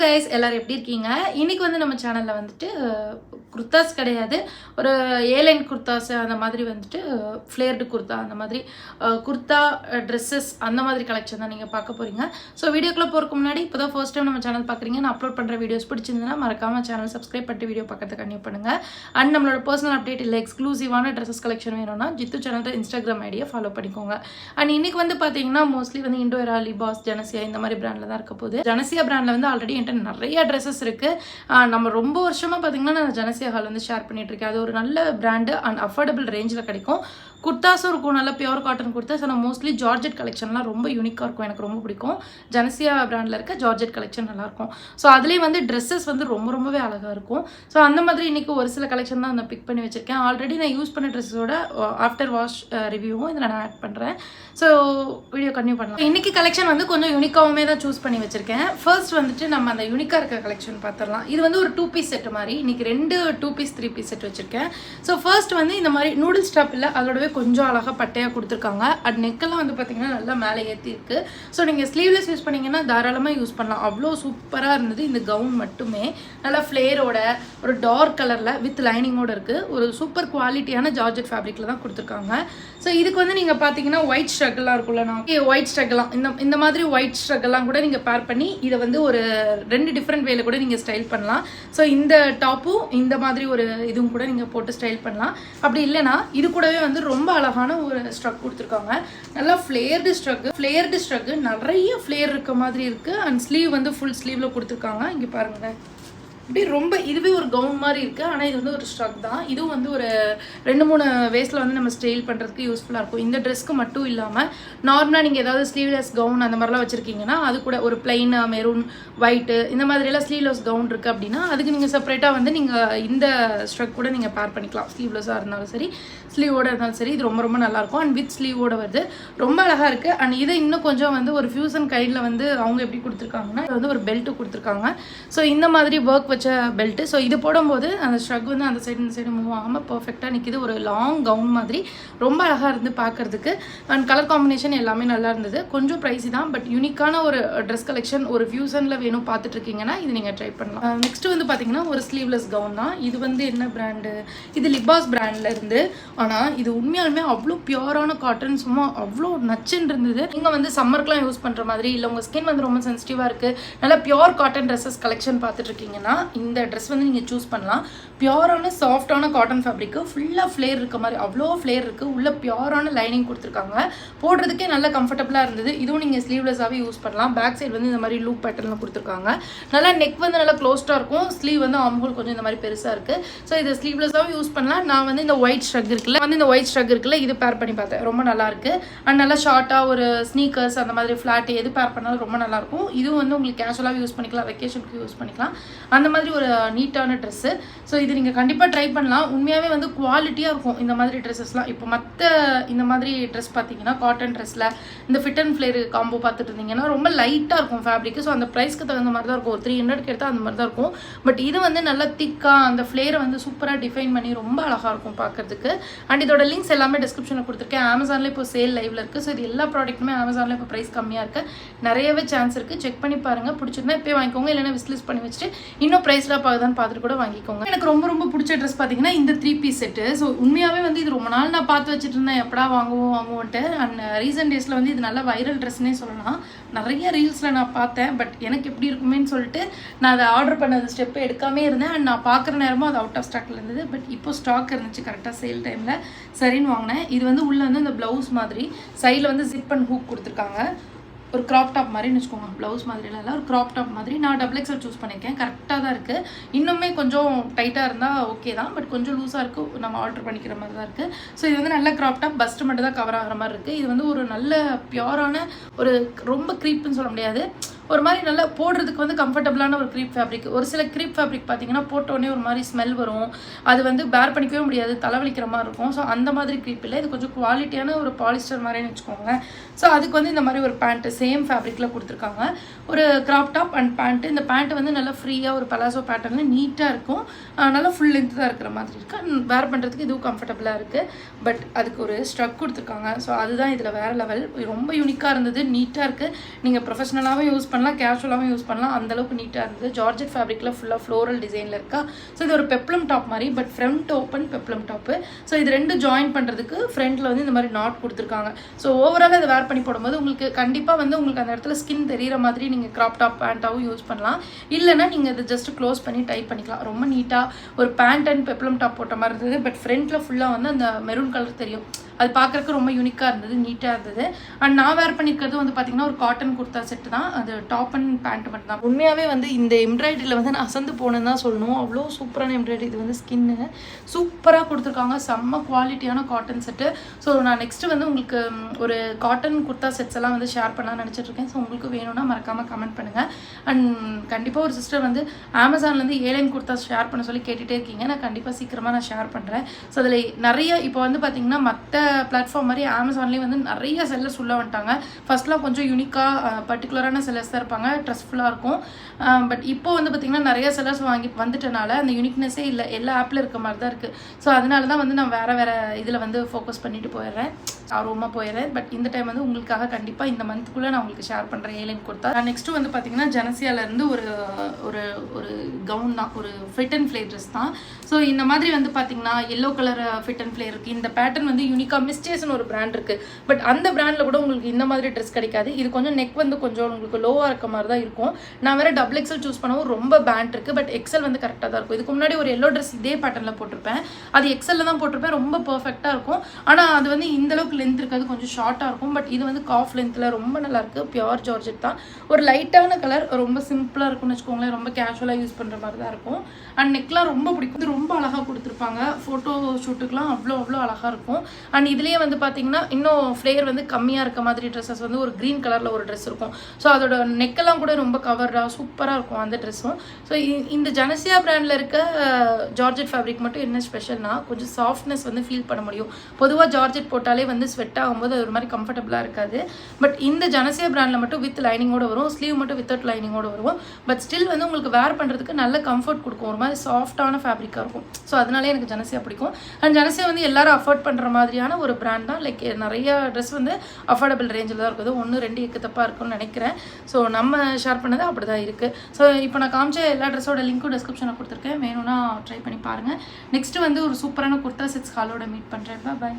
guys, எல்லாரும் எப்படி இருக்கீங்க? இன்னைக்கு வந்து நம்ம சேனல்ல வந்துட்டு குர்தாஸ் கிடையாது, ஒரு ஏலைன் குர்தாஸ் அந்த மாதிரி வந்துட்டு ஃப்ளேர்டு குர்தா அந்த மாதிரி குர்தா ட்ரெஸ்ஸஸ் அந்த மாதிரி கலெக்ஷன் தான் நீங்கள் பார்க்க போகிறீங்க. ஸோ வீடியோக்குள்ளே போகிறதுக்கு முன்னாடி இப்போ தான் ஃபர்ஸ்ட் டைம் நம்ம சேனல் பார்க்குறீங்க, நான் அப்லோட் பண்ணுற வீடியோஸ் பிடிச்சிருந்ததுன்னா மறக்காமல் சேனல் சப்ஸ்கிரைப் பண்ணிட்டு வீடியோ பார்க்கறதுக்கு கண்டிப்பாக பண்ணுங்கள். அண்ட் நம்மளோட பர்சனல் அப்டேட் இல்லை எக்ஸ்க்ளூசிவான ட்ரெஸ்ஸஸ் கலெக்ஷன் வேணும்னா ஜித்து சேனல் இன்ஸ்டாகிராம் ஐடியை ஃபாலோ பண்ணிக்கோங்க. அண்ட் இன்னைக்கு வந்து பார்த்தீங்கன்னா மோஸ்ட்லி வந்து இண்டோரா, லிபாஸ், ஜனசியா இந்த மாதிரி பிராண்டில் தான் இருக்க போகுது. ஜனசியா பிராண்டில் வந்து ஆல்ரெடி என்கிட்ட நிறைய ட்ரெஸ்ஸஸ் இருக்குது. நம்ம ரொம்ப வருஷமாக பார்த்தீங்கன்னா நான் ஜனசியா ஹால் வந்து ஷேர் பண்ணிட்டு இருக்கேன். அது ஒரு நல்ல பிராண்டு அண்ட் அஃபோர்டபுள் ரேஞ்சில் கிடைக்கும். குர்தாஸும் இருக்கும், நல்ல பியூர் காட்டன் குர்தாஸ். ஆனால் மோஸ்ட்லி ஜார்ஜெட் கலெக்ஷன்லாம் ரொம்ப யூனிக்காக இருக்கும், எனக்கு ரொம்ப பிடிக்கும். ஜனசியா பிராண்டில் இருக்க ஜார்ஜெட் கலெக்ஷன் நல்லாயிருக்கும். ஸோ அதுலேயே வந்து ட்ரெஸ்ஸஸ் வந்து ரொம்பவே அழகாக இருக்கும். ஸோ அந்த மாதிரி இன்றைக்கி ஒரு சில கலெக்ஷன் தான் நான் பிக் பண்ணி வச்சுருக்கேன். ஆல்ரெடி நான் யூஸ் பண்ண ட்ரெஸ்ஸோட ஆஃப்டர் வாஷ் ரிவ்யூவும் இதில் நான் ஆட் பண்ணுறேன். ஸோ வீடியோ கன்டினியூ பண்ணலாம். இன்றைக்கி கலெக்ஷன் வந்து கொஞ்சம் யூனிக்காகவுமே தான் சூஸ் பண்ணி வச்சுருக்கேன். ஃபர்ஸ்ட் வந்துட்டு நம்ம அந்த யூனிக்காக இருக்க கலெக்ஷன் பார்த்துடலாம். இது வந்து ஒரு 2 பீஸ் செட் மாதிரி. இன்றைக்கி 2 பீஸ் 3 பீஸ் செட் வச்சுருக்கேன். ஸோ ஃபர்ஸ்ட் வந்து இந்த மாதிரி நூடுல்ஸ் டாப் இல்லை, அதோடவே கொஞ்சம் அழகாக பட்டையாக கொடுத்துருக்காங்க. அட் நெக்கெல்லாம் வந்து பார்த்தீங்கன்னா நல்லா மேலே ஏற்றி இருக்குது. ஸோ நீங்கள் ஸ்லீவ்லெஸ் யூஸ் பண்ணிங்கன்னா தாராளமாக யூஸ் பண்ணலாம். அவ்வளோ சூப்பராக இருந்தது. இந்த கவுன் மட்டுமே நல்லா ஃப்ளேரோட ஒரு டார்க் கலரில் வித் லைனிங்கோடு இருக்குது. ஒரு சூப்பர் குவாலிட்டியான ஜார்ஜெட் ஃபேப்ரிக்கில் தான் கொடுத்துருக்காங்க. ஸோ இதுக்கு வந்து நீங்கள் பார்த்தீங்கன்னா ஒயிட் ஸ்ட்ரகெல்லாம் இருக்குல்ல, நான் ஒயிட் ஸ்ட்ரகெல்லாம் இந்த மாதிரி ஒயிட் ஸ்ட்ரகெல்லாம் கூட நீங்கள் பேர் பண்ணி இதை வந்து ஒரு 2 டிஃப்ரெண்ட் வேல கூட நீங்கள் ஸ்டைல் பண்ணலாம். ஸோ இந்த டாப்பும் இந்த மாதிரி ஒரு இதுவும் கூட நீங்கள் போட்டு ஸ்டைல் பண்ணலாம். அப்படி இல்லைனா இது கூடவே வந்து ரொம்ப அழகான ஒரு ஸ்ட்ரக் கொடுத்துருக்காங்க. நல்லா ஃப்ளேர்டு ஸ்ட்ரக்கு நிறைய ஃப்ளேர் இருக்க மாதிரி இருக்குது. அண்ட் ஸ்லீவ் வந்து ஃபுல் ஸ்லீவில் கொடுத்துருக்காங்க. இங்கே பாருங்கள், இப்படி ரொம்ப இதுவே ஒரு கவுன் மாதிரி இருக்குது. ஆனால் இது வந்து ஒரு ஸ்ட்ரக் தான். இதுவும் வந்து ஒரு 2-3 வேஸில் வந்து நம்ம ஸ்டைல் பண்ணுறதுக்கு யூஸ்ஃபுல்லாக இருக்கும். இந்த ட்ரெஸ்க்கு மட்டும் இல்லாமல் நார்மலாக நீங்கள் ஏதாவது ஸ்லீவ்லெஸ் கவுன் அந்த மாதிரிலாம் வச்சுருக்கீங்கன்னா அது கூட ஒரு பிளைன் மெரூன் ஒயிட்டு இந்த மாதிரியெல்லாம் ஸ்லீவ்லெஸ் கவுன் இருக்குது அப்படின்னா அதுக்கு நீங்கள் செப்பரேட்டாக வந்து நீங்கள் இந்த ஸ்ட்ரக் கூட நீங்கள் பேர் பண்ணிக்கலாம். ஸ்லீவ்லெஸ்ஸாக இருந்தாலும் சரி, ஸ்லீவோட இருந்தாலும் சரி. இது ரொம்ப நல்லாயிருக்கும். அண்ட் வித் ஸ்லீவோட வருது, ரொம்ப அழகாக இருக்குது. அண்ட் இதை இன்னும் கொஞ்சம் வந்து ஒரு ஃபியூசன் கைடில் வந்து அவங்க எப்படி கொடுத்துருக்காங்கன்னா இது வந்து ஒரு பெல்ட்டு கொடுத்துருக்காங்க. ஸோ இந்த மாதிரி ஒர்க் வச்ச பெல்ட்டு. ஸோ இது போடும்போது அந்த ஸ்ட்ரக் வந்து அந்த சைடு இந்த சைடு மூவ் ஆகாமல் பர்ஃபெக்டாக நிற்கிது. ஒரு லாங் கவுன் மாதிரி ரொம்ப அழகாக இருந்து பார்க்குறதுக்கு. அண்ட் கலர் காம்பினேஷன் எல்லாமே நல்லா இருந்தது. கொஞ்சம் ப்ரைஸி தான், பட் யூனிக்கான ஒரு ட்ரெஸ் கலெக்ஷன் ஒரு ஃபியூசனில் வேணும் பார்த்துட்டு இருக்கீங்கன்னா இது நீங்கள் ட்ரை பண்ணலாம். நெக்ஸ்ட் வந்து பார்த்தீங்கன்னா ஒரு ஸ்லீவ்லெஸ் கவுன் தான். இது வந்து என்ன பிராண்டு, இது லிபாஸ் பிராண்டில் இருந்து. ஆனால் இது உண்மையாலுமே அவ்வளோ பியூரான காட்டன், சும்மா அவ்வளோ நச்சுன்னு இருந்தது. நீங்கள் வந்து சம்மருக்குலாம் யூஸ் பண்ணுற மாதிரி இல்லை உங்கள் ஸ்கின் வந்து ரொம்ப சென்சிட்டிவாக இருக்குது, நல்லா பியூர் காட்டன் ட்ரெஸ்ஸஸ் கலெக்ஷன் பார்த்துட்டு இருக்கீங்கன்னா இந்த ட்ரெஸ் வந்து நீங்கள் சூஸ் பண்ணலாம். பியூரான சாஃப்டான காட்டன் ஃபேப்ரிக்கு ஃபுல்லாக ஃப்ளேர் இருக்க மாதிரி அவ்வளோ ஃப்ளேர் இருக்குது. உள்ள பியூரான லைனிங் கொடுத்துருக்காங்க. போடுறதுக்கே நல்லா கம்ஃபர்டபுளாக இருந்தது. இதுவும் நீங்கள் ஸ்லீவ்லெஸ்ஸாகவே யூஸ் பண்ணலாம். பேக் சைடு வந்து இந்த மாதிரி லூப் பேட்டர்னில் கொடுத்துருக்காங்க. நல்லா நெக் வந்து நல்லா க்ளோஸ்டாக இருக்கும். ஸ்லீவ் வந்து ஆம்ஹோல் கொஞ்சம் இந்த மாதிரி பெருசாக இருக்குது. ஸோ இதை ஸ்லீவ்லெஸ்ஸாகவும் யூஸ் பண்ணலாம். நான் வந்து இந்த ஒயிட் ஸ்ட்ரக் இருக்குல்ல இது பேர் பண்ணி பார்த்தேன், ரொம்ப நல்லாயிருக்கு. அண்ட் நல்லா ஷார்ட்டாக ஒரு ஸ்னீக்கர்ஸ் அந்த மாதிரி ஃப்ளாட் எது பேர் பண்ணாலும் ரொம்ப நல்லாயிருக்கும். இதுவும் வந்து உங்களுக்கு கேஷுவலாக யூஸ் பண்ணிக்கலாம், வெக்கேஷனுக்கு யூஸ் பண்ணிக்கலாம். அந்த மாதிரி ஒரு நீட்டான ட்ரெஸ்ஸு. ஸோ இது நீங்கள் கண்டிப்பாக ட்ரை பண்ணலாம். உண்மையாகவே வந்து குவாலிட்டியாக இருக்கும் இந்த மாதிரி ட்ரெஸ்ஸஸ்லாம். இப்போ மற்ற இந்த மாதிரி ட்ரெஸ் பார்த்தீங்கன்னா காட்டன் ட்ரெஸ்ஸில் இந்த ஃபிட் அண்ட் ஃப்ளேர் காம்போ பார்த்துட்டு இருந்தீங்கன்னா ரொம்ப லைட்டாக இருக்கும் ஃபேப்ரிக்கு. ஸோ அந்த ப்ரைஸ்க்கு தகுந்த மாதிரி தான் இருக்கும். ஒரு 300க்கு எடுத்தால் அந்த மாதிரி தான் இருக்கும். பட் இது வந்து நல்லா திக்காக அந்த ஃப்ளேரை வந்து சூப்பராக டிஃபைன் பண்ணி ரொம்ப அழகாக இருக்கும் பார்க்கறதுக்கு. அண்ட் இதோட லிங்க்ஸ் எல்லாமே டிஸ்கிரிப்ஷனில் கொடுத்துருக்கேன். அமேசானில் இப்போ சேல் லைவில் இருக்குது. ஸோ இது எல்லா ப்ராடக்ட்டுமே அமேசானில் இப்போ ப்ரைஸ் கம்மியாக இருக்குது. நிறையவே சான்ஸ் இருக்குது. செக் பண்ணி பாருங்கள். பிடிச்சிருந்தா இப்போ வாங்கிக்கோங்க, இல்லைன்னா விஸ்லிஸ்ட் பண்ணி வச்சுட்டு இன்னும் ப்ரைஸ்லாம் பார்க்குதான்னு பார்த்துட்டு கூட வாங்கிக்கோங்க. எனக்கு ரொம்ப பிடிச்ச ட்ரெஸ் பார்த்தீங்கன்னா இந்த 3 பீஸ் செட்டு. ஸோ உண்மையாகவே வந்து இது ரொம்ப நாள் நான் பார்த்து வச்சுட்டு இருந்தேன், எப்படா வாங்குவோன்ட்டு. அண்ட் ரீசெண்ட் டேஸில் வந்து இது நல்ல வைரல் ட்ரெஸ்னே சொல்லலாம். நிறைய ரீல்ஸில் நான் பார்த்தேன். பட் எனக்கு எப்படி இருக்குமேன்னு சொல்லிட்டு நான் அதை ஆர்டர் பண்ண ஸ்டெப்பை எடுக்காமே இருந்தேன். அண்ட் நான் பார்க்குற நேரமும் அது அவுட் ஆஃப் ஸ்டாக்ல இருந்தது. பட் இப்போ ஸ்டாக் இருந்துச்சு கரெக்டாக சேல் டைமில். சரின்னு வாங்கினேன். இது வந்து உள்ளே வந்து இந்த ப்ளவுஸ் மாதிரி சைடில் வந்து ஜிப் அண்ட் ஹூக் கொடுத்துருக்காங்க. ஒரு க்ராப் டாப் மாதிரின்னு வச்சுக்கோங்க. ப்ளவுஸ் மாதிரிலாம் இல்லை, ஒரு க்ராப் டாப் மாதிரி. நான் XXL சூஸ் பண்ணியிருக்கேன். கரெக்டாக தான் இருக்குது. இன்னுமே கொஞ்சம் டைட்டாக இருந்தால் ஓகே தான், பட் கொஞ்சம் லூஸாக இருக்குது. நம்ம ஆர்டர் பண்ணிக்கிற மாதிரி தான் இருக்குது. ஸோ இது வந்து நல்ல க்ராப் டாப், பஸ்ட்டு மட்டும் தான் கவர் ஆகிற மாதிரி இருக்குது. இது வந்து ஒரு நல்ல பியூரான ஒரு ரொம்ப க்ரீப்புன்னு சொல்ல முடியாது, ஒரு மாதிரி நல்லா போடுறதுக்கு வந்து கம்ஃபர்டபுளான ஒரு க்ரீப் ஃபேப்ரிக். ஒரு சில க்ரீப் ஃபேப்ரிக் பார்த்தீங்கன்னா போட்டோடனே ஒரு மாதிரி ஸ்மெல் வரும், அது வந்து பேர் பண்ணிக்கவே முடியாது, தலைவலிக்கிற மாதிரி இருக்கும். ஸோ அந்த மாதிரி க்ரீப் இல்லை. இது கொஞ்சம் குவாலிட்டியான ஒரு பாலிஸ்டர் மாதிரின்னு வச்சுக்கோங்க. ஸோ அதுக்கு வந்து இந்த மாதிரி ஒரு பேண்ட்டு சேம் ஃபேப்ரிக்கில் கொடுத்துருக்காங்க. ஒரு கிராப் டாப் அண்ட் பேண்ட்டு. இந்த பேண்ட்டு வந்து நல்லா ஃப்ரீயாக ஒரு பலாசோ பேட்டர்னில் நீட்டாக இருக்கும். நல்லா ஃபுல் லென்த் தான் இருக்கிற மாதிரி இருக்குது. வேர் பண்ணுறதுக்கு இதுவும் கம்ஃபர்டபுளாக இருக்குது. பட் அதுக்கு ஒரு ஸ்ட்ரக் கொடுத்துருக்காங்க. ஸோ அதுதான் இதில் வேறு லெவல். ரொம்ப யூனிக்காக இருந்தது, நீட்டாக இருக்குது. நீங்கள் ப்ரொஃபஷ்னலாகவும் யூஸ் பண்ணலாம், கேஷுவலாகவும் யூஸ் பண்ணலாம். அந்தளவுக்கு நீட்டாக இருந்தது. ஜார்ஜெட் ஃபேப்ரிக்கில் ஃபுல்லாக ஃப்ளோரல் டிசைனில் இருக்கா. ஸோ இது ஒரு பெப்ளம் டாப் மாதிரி, but front open peplum top. So இது 2 ஜாயின் பண்ணுறதுக்கு ஃப்ரண்ட்டில் வந்து இந்த மாதிரி நாட் கொடுத்துருக்காங்க. ஸோ ஓவரால் அதை வேர் பண்ணி போடும்போது உங்களுக்கு கண்டிப்பாக வந்து உங்களுக்கு அந்த இடத்துல ஸ்கின் தெரிகிற மாதிரி நீங்கள் க்ராப் டாப் பேண்ட்டாகவும் யூஸ் பண்ணலாம். இல்லைனா நீங்கள் அதை ஜஸ்ட் க்ளோஸ் பண்ணி டைப் பண்ணிக்கலாம். ரொம்ப நீட்டாக ஒரு பேண்ட் அண்ட் பெப்ளம் டாப் போட்ட மாதிரி இருந்தது. பட் ஃப்ரண்ட்டில் ஃபுல்லாக வந்து அந்த மெரூன் கலர் தெரியும். அது பார்க்குறக்கு ரொம்ப யூனிக்காக இருந்தது, நீட்டாக இருந்தது. அண்ட் நான் வேர் பண்ணியிருக்கிறது வந்து பார்த்திங்கன்னா ஒரு காட்டன் குர்த்தா செட்டு தான். அது டாப் அண்ட் பேண்ட் மட்டும் தான். உண்மையாகவே வந்து இந்த எம்ப்ராய்டரியில் வந்து நான் அசந்து போனேன்னு தான் சொல்லணும். அவ்வளோ சூப்பரான எம்ப்ராய்டரி. இது வந்து ஸ்கின்னு சூப்பராக கொடுத்துருக்காங்க. செம்ம குவாலிட்டியான காட்டன் செட்டு. ஸோ நான் நெக்ஸ்ட்டு வந்து உங்களுக்கு ஒரு காட்டன் குர்த்தா செட்ஸ் எல்லாம் வந்து ஷேர் பண்ணலாம்னு நினச்சிட்ருக்கேன். ஸோ உங்களுக்கு வேணும்னா மறக்காமல் கமெண்ட் பண்ணுங்கள். அண்ட் கண்டிப்பாக ஒரு சிஸ்டர் வந்து அமேசான்லேருந்து ஏலைன் குர்த்தா ஷேர் பண்ண சொல்லி கேட்டுகிட்டே இருக்கீங்க. நான் கண்டிப்பாக சீக்கிரமாக நான் ஷேர் பண்ணுறேன். ஸோ அதில் நிறைய இப்போ வந்து பார்த்திங்கன்னா மற்ற பிளாட்ஃபார்ம் மாதிரி அமேசான்லேயே வந்து நிறைய செல்லர்ஸ் உள்ளே வந்துட்டாங்க. ஃபர்ஸ்ட்லாம் கொஞ்சம் யூனிக்காக பர்டிகுலரான செல்லர்ஸ் தான் இருப்பாங்க, ட்ரஸ்ட்ஃபுல்லாக இருக்கும். பட் இப்போ வந்து பார்த்திங்கன்னா நிறைய செல்லர்ஸ் வந்துட்டனால அந்த யூனிக்னஸே இல்லை, எல்லா ஆப்பில் இருக்க மாதிரி தான் இருக்குது. ஸோ அதனால தான் வந்து நான் வேறு இதில் வந்து ஃபோக்கஸ் பண்ணிட்டு போயிடுறேன், ஆர்வமாக போயிடுறேன். பட் இந்த டைம் வந்து உங்களுக்காக கண்டிப்பாக இந்த மந்த்துக்குள்ளே நான் உங்களுக்கு ஷேர் பண்ணுறேன் ஏலைன் குர்த்தா. நான் நெக்ஸ்ட்டு வந்து பார்த்திங்கன்னா ஜனசியாவிலேருந்து ஒரு ஒரு ஒரு கவுன் தான், ஒரு ஃபிட் அண்ட் ஃப்ளே ட்ரெஸ் தான். ஸோ இந்த மாதிரி வந்து பார்த்திங்கன்னா எல்லோ கலர் ஃபிட் அண்ட் ஃப்ளே இருக்குது. இந்த பேட்டர்ன் வந்து யூனிக்காக மிஸ்டேஸ்னு ஒரு பிராண்ட் இருக்குது. பட் அந்த பிராண்டில் கூட உங்களுக்கு இந்த மாதிரி ட்ரெஸ் கிடைக்காது. இது கொஞ்சம் நெக் வந்து கொஞ்சம் உங்களுக்கு லோவாக இருக்க மாதிரி தான் இருக்கும். நான் வேறு டபுள் எக்ஸல் சூஸ் பண்ணவும் ரொம்ப பேண்ட் இருக்குது. பட் எக்ஸல் வந்து கரெக்டாக தான் இருக்கும். இதுக்கு முன்னாடி ஒரு எல்லோ ட்ரெஸ் இதே பேட்டர்னில் போட்டிருப்பேன். அது எக்ஸலில் தான் போட்டிருப்பேன். ரொம்ப பர்ஃபெக்டாக இருக்கும். ஆனால் அது வந்து இந்தளவுக்கு லென்த் இருக்காது, கொஞ்சம் ஷார்ட்டாக இருக்கும். பட் இது வந்து காஃப் லென்த்தில் ரொம்ப நல்லாயிருக்கு. பியூர் ஜார்ஜெட் தான். ஒரு லைட்டான கலர், ரொம்ப சிம்பிளாக இருக்கும்னு வச்சுக்கோங்களேன். ரொம்ப கேஷுவலாக யூஸ் பண்ணுற மாதிரி தான் இருக்கும். அண்ட் நெக்லாம் ரொம்ப பிடிக்கும். இது ரொம்ப அழகாக கொடுத்துருப்பாங்க. ஃபோட்டோ ஷூட்டுக்கெலாம் அவ்வளோ அழகாக இருக்கும். அண்ட் இதுலேயே வந்து பார்த்தீங்கன்னா இன்னும் ஃப்ளேர் வந்து கம்மியாக இருக்க மாதிரி ட்ரெஸ்ஸஸ் வந்து ஒரு க்ரீன் கலரில் ஒரு ட்ரெஸ் இருக்கும். ஸோ அதோட நெக்கெல்லாம் கூட ரொம்ப கவர்டாக சூப்பராக இருக்கும் அந்த ட்ரெஸ்ஸும். ஸோ இந்த ஜனசியா பிராண்டில் இருக்க ஜார்ஜெட் ஃபேப்ரிக் மட்டும் என்ன ஸ்பெஷல்னா கொஞ்சம் சாஃப்ட்னஸ் வந்து ஃபீல் பண்ண முடியும். பொதுவாக ஜார்ஜெட் போட்டாலே வந்து ஸ்வெட் ஆகும்போது அது ஒரு மாதிரி கம்ஃபர்டபுளாக இருக்காது. பட் இந்த ஜனசியா பிராண்டில் மட்டும் வித் லைனிங்கோட வரும், ஸ்லீவ் மட்டும் வித்தவுட் லைனிங்கோட வரும். பட் ஸ்டில் வந்து உங்களுக்கு வேர் பண்ணுறதுக்கு நல்ல கம்ஃபர்ட் கொடுக்கும், ஒரு மாதிரி சாஃப்டான ஃபேப்ரிக்காக இருக்கும். ஸோ அதனாலே எனக்கு ஜனசியா பிடிக்கும். அண்ட் ஜனசியா வந்து எல்லாரும் அஃபோர்ட் பண்ணுற மாதிரியான ஒரு பிராண்ட் தான். லைக் நிறைய ட்ரெஸ் வந்து அஃபோர்டபுள் ரேஞ்சில் தான் இருக்குது. 1-2 எக்குத்தப்பாக இருக்கும்னு நினைக்கிறேன். ஸோ நம்ம ஷேர் பண்ணது அப்படி தான் இருக்குது. ஸோ இப்போ நான் காமிச்ச எல்லா ட்ரெஸ்ஸோட லிங்க்கும் டிஸ்கிரிப்ஷனில் கொடுத்துருக்கேன், வேணும்னா ட்ரை பண்ணி பாருங்கள். நெக்ஸ்ட்டு வந்து ஒரு சூப்பரான குர்த்தா செட்ஸ் ஹாலோட மீட் பண்ணுறேன். பாய்.